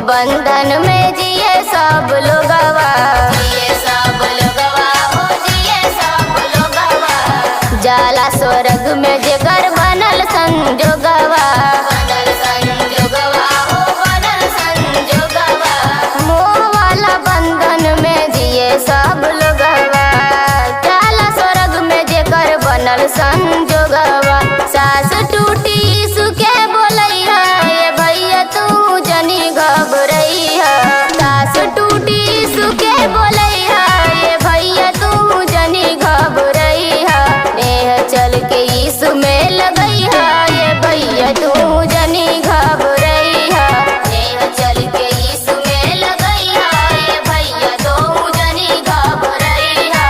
बंधन में जिए सब लोगवा, जिए सब लोगवा हो जिए सब लोगवा। जाला स्वर्ग में जेकर बनल संजोगवा, बनल संजोगवा हो बनल संजोगवा। मोह वाला बंधन में जिए सब लोगवा, जाला स्वर्ग में जेकर बनल संजोगवा। सास टूटी सुके बोलैया ये भैया तू जनी घबरैया। सास टूटी सुके बोलैया ये भैया तू जनी घबरैया। नेह चल के यीशु में लगैया ये भैया तू जनी घबरैया। नेह चल के यीशु में लगैया ये भैया तू जनी घबरैया।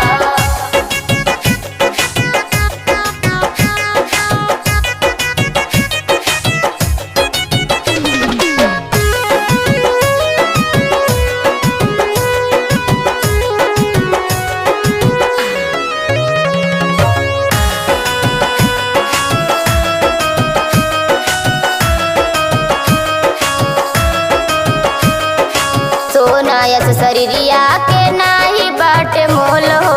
सोना यस शरीरिया के नाही बाटे मोल हो,